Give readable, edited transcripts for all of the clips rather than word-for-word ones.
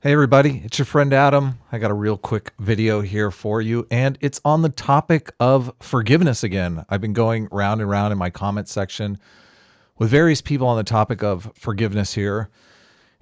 Hey everybody, it's your friend Adam. I got a real quick video here for you, and it's on the topic of forgiveness again. I've been going round and round in my comment section with various people on the topic of forgiveness here.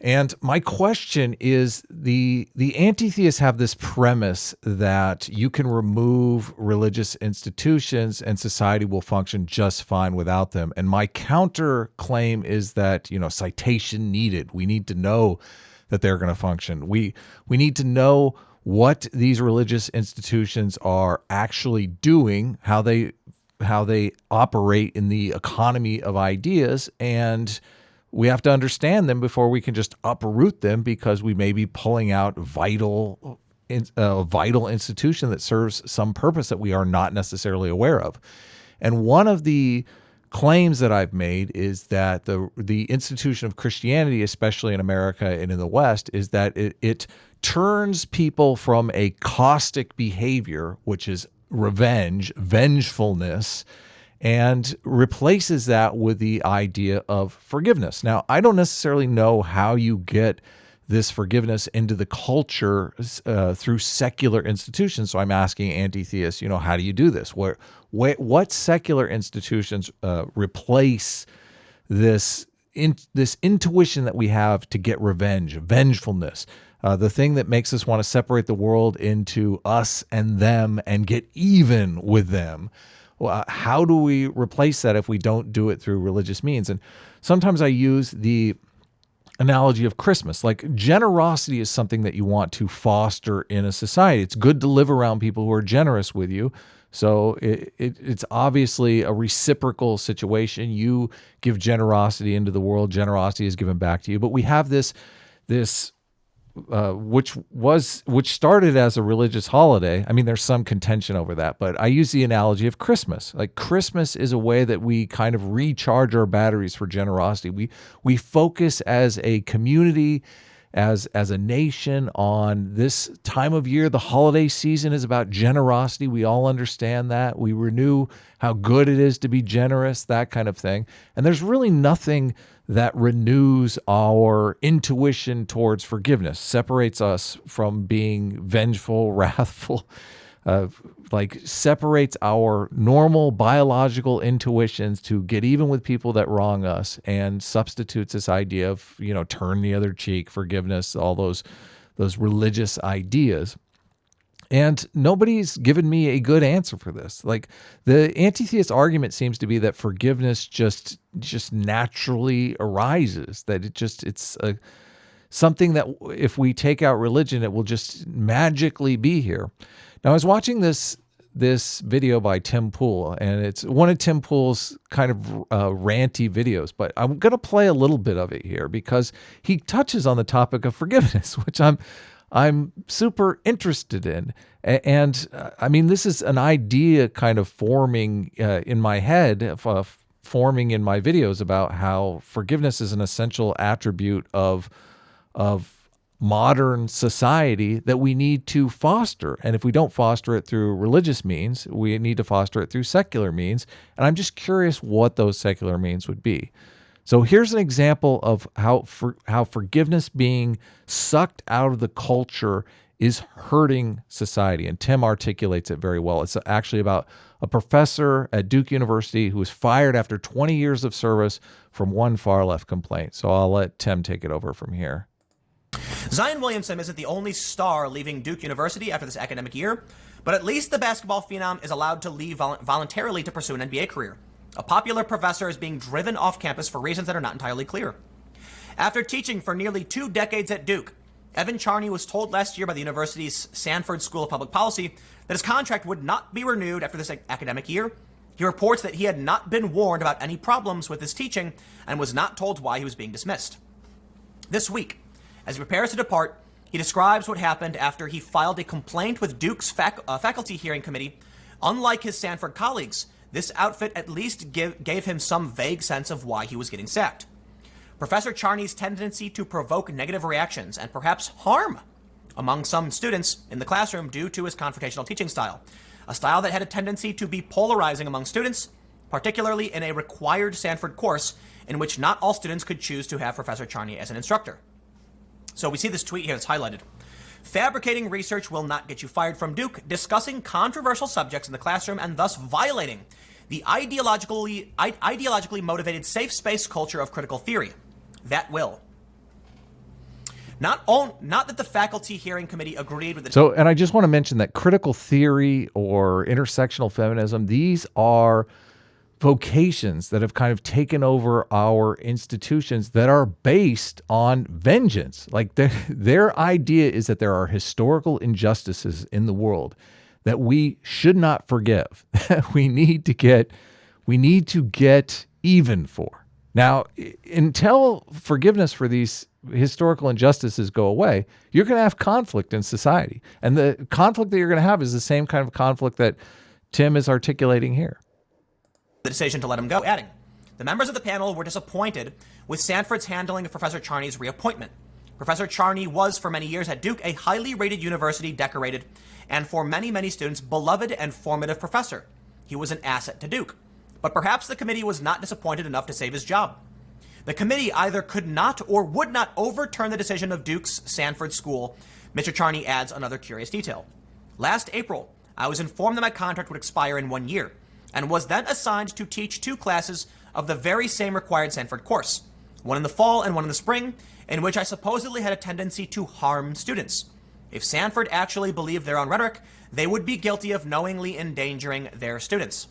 And my question is, the anti-theists have this premise that you can remove religious institutions and society will function just fine without them. And my counter claim is that, citation needed. We need to know that they're going to function. We need to know what these religious institutions are actually doing, how they operate in the economy of ideas, and we have to understand them before we can just uproot them because we may be pulling out vital institution that serves some purpose that we are not necessarily aware of. And one of the claims that I've made is that the institution of Christianity, especially in America and in the West, is that it turns people from a caustic behavior, which is vengefulness, and replaces that with the idea of forgiveness. Now, I don't necessarily know how you get this forgiveness into the culture through secular institutions. So I'm asking anti-theists, how do you do this? What secular institutions replace this intuition that we have to get revenge, vengefulness, the thing that makes us want to separate the world into us and them and get even with them? How do we replace that if we don't do it through religious means? And sometimes I use the analogy of Christmas. Like, generosity is something that you want to foster in a society. It's good to live around people who are generous with you. So it's obviously a reciprocal situation. You give generosity into the world, generosity is given back to you. But we have this which started as a religious holiday. I mean, there's some contention over that, but I use the analogy of Christmas. Like, Christmas is a way that we kind of recharge our batteries for generosity. We focus as a community, as a nation, on this time of year. The holiday season is about generosity. We all understand that. We renew how good it is to be generous, that kind of thing. And there's really nothing that renews our intuition towards forgiveness, separates us from being vengeful, wrathful, separates our normal biological intuitions to get even with people that wrong us, and substitutes this idea of, turn the other cheek, forgiveness, all those religious ideas. And nobody's given me a good answer for this. Like, the anti-theist argument seems to be that forgiveness just naturally arises, that it's something that if we take out religion, it will just magically be here. Now, I was watching this video by Tim Pool, and it's one of Tim Pool's kind of ranty videos, but I'm going to play a little bit of it here because he touches on the topic of forgiveness, which I'm super interested in. And I mean, this is an idea kind of forming in my head, forming in my videos about how forgiveness is an essential attribute of modern society that we need to foster. And if we don't foster it through religious means, we need to foster it through secular means. And I'm just curious what those secular means would be. So here's an example of how forgiveness being sucked out of the culture is hurting society. And Tim articulates it very well. It's actually about a professor at Duke University who was fired after 20 years of service from one far-left complaint. So I'll let Tim take it over from here. Zion Williamson isn't the only star leaving Duke University after this academic year, but at least the basketball phenom is allowed to leave voluntarily to pursue an NBA career. A popular professor is being driven off campus for reasons that are not entirely clear. After teaching for nearly 2 decades at Duke, Evan Charney was told last year by the university's Sanford School of Public Policy that his contract would not be renewed after this academic year. He reports that he had not been warned about any problems with his teaching and was not told why he was being dismissed. This week, as he prepares to depart, he describes what happened after he filed a complaint with Duke's faculty hearing committee. Unlike his Sanford colleagues, this outfit at least gave him some vague sense of why he was getting sacked. Professor Charney's tendency to provoke negative reactions and perhaps harm among some students in the classroom due to his confrontational teaching style, a style that had a tendency to be polarizing among students, particularly in a required Sanford course in which not all students could choose to have Professor Charney as an instructor. So we see this tweet here that's highlighted. Fabricating research will not get you fired from Duke, discussing controversial subjects in the classroom and thus violating the ideologically motivated safe space culture of critical theory. That will. Not that the faculty hearing committee agreed with the... So, and I just want to mention that critical theory or intersectional feminism, these are vocations that have kind of taken over our institutions that are based on vengeance. Like their idea is that there are historical injustices in the world that we should not forgive. we need to get even for. Now, until forgiveness for these historical injustices go away, you're going to have conflict in society. And the conflict that you're going to have is the same kind of conflict that Tim is articulating here. The decision to let him go, adding, the members of the panel were disappointed with Sanford's handling of Professor Charney's reappointment. Professor Charney was, for many years at Duke, a highly rated university decorated and for many, many students, beloved and formative professor. He was an asset to Duke. But perhaps the committee was not disappointed enough to save his job. The committee either could not or would not overturn the decision of Duke's Sanford School. Mr. Charney adds another curious detail. Last April, I was informed that my contract would expire in 1 year, and was then assigned to teach 2 classes of the very same required Sanford course, one in the fall and one in the spring, in which I supposedly had a tendency to harm students. If Sanford actually believed their own rhetoric, they would be guilty of knowingly endangering their students.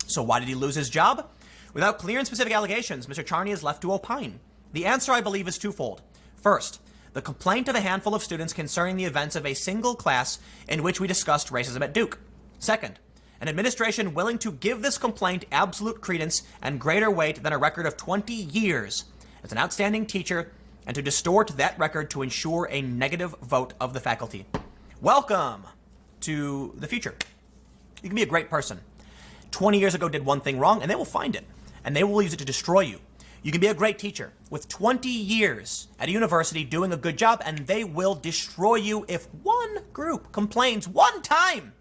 So why did he lose his job? Without clear and specific allegations, Mr. Charney is left to opine. The answer, I believe, is twofold. First, the complaint of a handful of students concerning the events of a single class in which we discussed racism at Duke. Second, an administration willing to give this complaint absolute credence and greater weight than a record of 20 years as an outstanding teacher, and to distort that record to ensure a negative vote of the faculty. Welcome to the future. You can be a great person. 20 years ago did one thing wrong, and they will find it, and they will use it to destroy you. You can be a great teacher with 20 years at a university doing a good job, and they will destroy you if one group complains one time.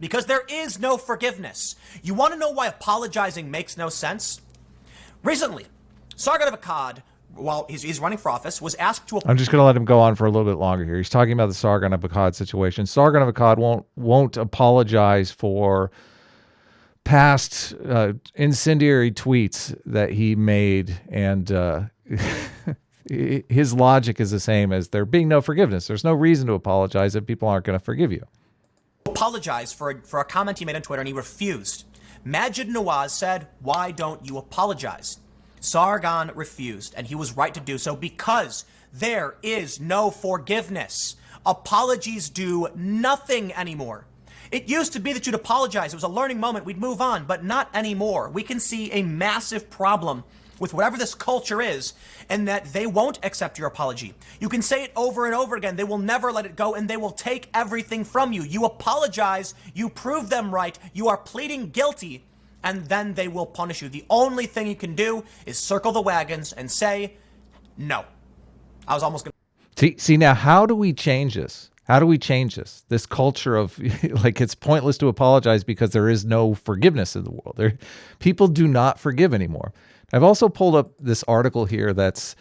Because there is no forgiveness. You want to know why apologizing makes no sense? Recently, Sargon of Akkad, while he's running for office, was asked to... I'm just going to let him go on for a little bit longer here. He's talking about the Sargon of Akkad situation. Sargon of Akkad won't apologize for past incendiary tweets that he made, and his logic is the same as there being no forgiveness. There's no reason to apologize if people aren't going to forgive you. Apologize for a comment he made on Twitter, and he refused. Majid Nawaz said, why don't you apologize? Sargon refused, and he was right to do so because there is no forgiveness. Apologies do nothing anymore. It used to be that you'd apologize. It was a learning moment. We'd move on, but not anymore. We can see a massive problem with whatever this culture is, and that they won't accept your apology. You can say it over and over again. They will never let it go, and they will take everything from you. You apologize, you prove them right, you are pleading guilty, and then they will punish you. The only thing you can do is circle the wagons and say, no. I was almost going to... See, now, how do we change this? How do we change this? This culture of, like, it's pointless to apologize because there is no forgiveness in the world. People do not forgive anymore. I've also pulled up this article here this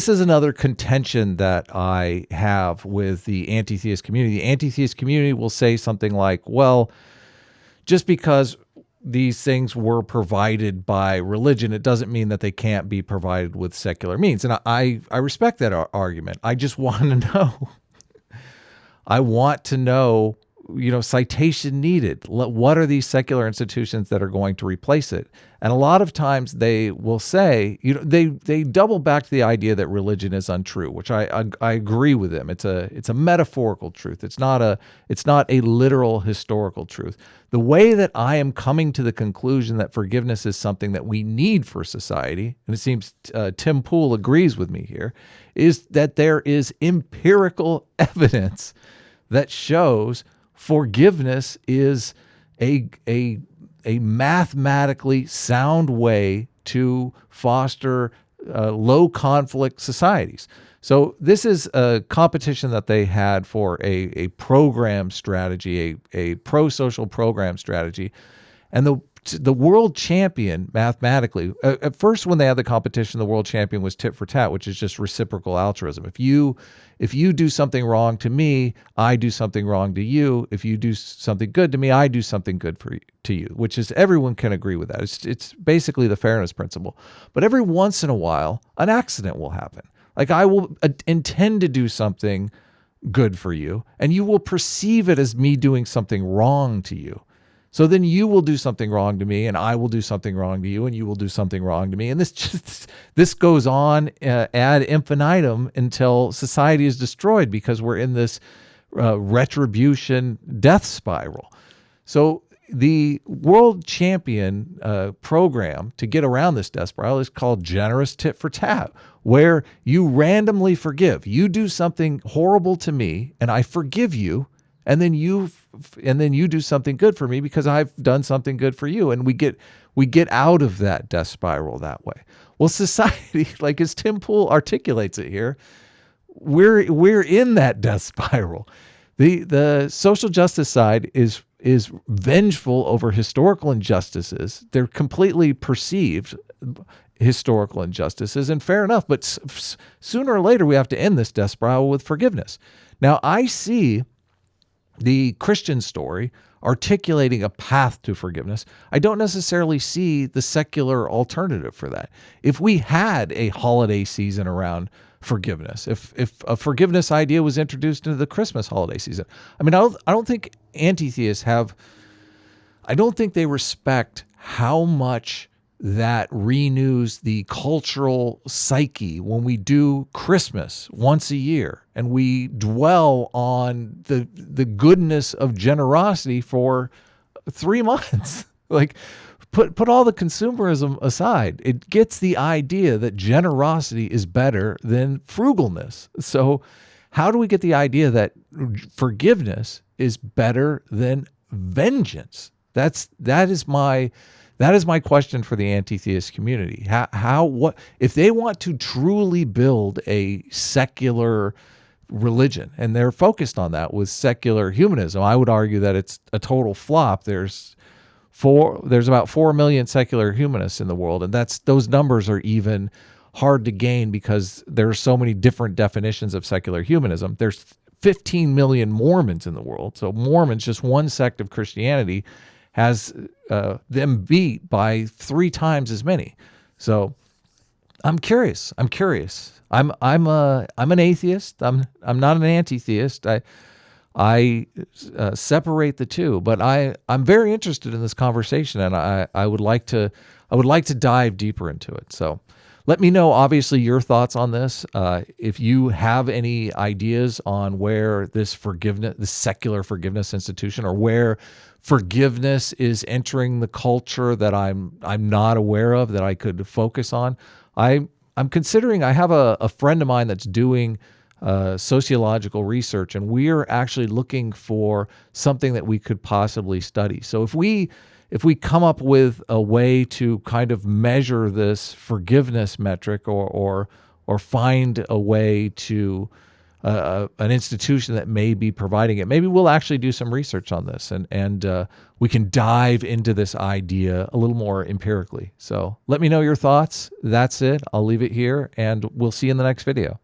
is another contention that I have with the anti-theist community. The anti-theist community will say something like, well, just because these things were provided by religion, it doesn't mean that they can't be provided with secular means. And I respect that argument. I just want to know. I want to know, citation needed. What are these secular institutions that are going to replace it? And a lot of times they will say, they double back to the idea that religion is untrue, which I agree with them. It's a metaphorical truth. It's not a literal historical truth. The way that I am coming to the conclusion that forgiveness is something that we need for society, and it seems Tim Pool agrees with me here, is that there is empirical evidence that shows forgiveness is a mathematically sound way to foster low conflict societies. So this is a competition that they had for a program strategy, a pro-social program strategy. And the the world champion mathematically, at first when they had the competition, the world champion was tit for tat, which is just reciprocal altruism. If you do something wrong to me, I do something wrong to you. If you do something good to me, I do something good to you, which is, everyone can agree with that. It's basically the fairness principle. But every once in a while, an accident will happen. Like, I will intend to do something good for you, and you will perceive it as me doing something wrong to you. So then you will do something wrong to me, and I will do something wrong to you, and you will do something wrong to me. And this goes on ad infinitum until society is destroyed, because we're in this retribution death spiral. So the world champion program to get around this death spiral is called generous tit for tat, where you randomly forgive. You do something horrible to me, and I forgive you, and then you do something good for me because I've done something good for you, and we get out of that death spiral that way. Well, society, like as Tim Pool articulates it here, we're in that death spiral. The social justice side is vengeful over historical injustices. They're completely perceived historical injustices, and fair enough, but sooner or later we have to end this death spiral with forgiveness. Now, I see the Christian story articulating a path to forgiveness. I don't necessarily see the secular alternative for that. If we had a holiday season around forgiveness, if a forgiveness idea was introduced into the Christmas holiday season, I mean, I don't think anti-theists I don't think they respect how much that renews the cultural psyche when we do Christmas once a year and we dwell on the goodness of generosity for 3 months. Like, put all the consumerism aside. It gets the idea that generosity is better than frugalness. So how do we get the idea that forgiveness is better than vengeance? That is my question for the anti-theist community. What if they want to truly build a secular religion, and they're focused on that with secular humanism? I would argue that it's a total flop. There's about 4 million secular humanists in the world, and those numbers are even hard to gain because there are so many different definitions of secular humanism. There's 15 million Mormons in the world. So Mormons, just one sect of Christianity, has them beat by 3 times as many. So I'm curious. I'm an atheist. I'm not an anti-theist. I separate the two, but I'm very interested in this conversation, and I would like to dive deeper into it. So let me know, obviously, your thoughts on this. If you have any ideas on where this secular forgiveness institution, or where forgiveness is entering the culture that I'm not aware of, that I could focus on. I'm considering, I have a friend of mine that's doing sociological research, and we're actually looking for something that we could possibly study. So if we come up with a way to kind of measure this forgiveness metric, or find a way to an institution that may be providing it, maybe we'll actually do some research on this, and we can dive into this idea a little more empirically. So let me know your thoughts. That's it. I'll leave it here, and we'll see you in the next video.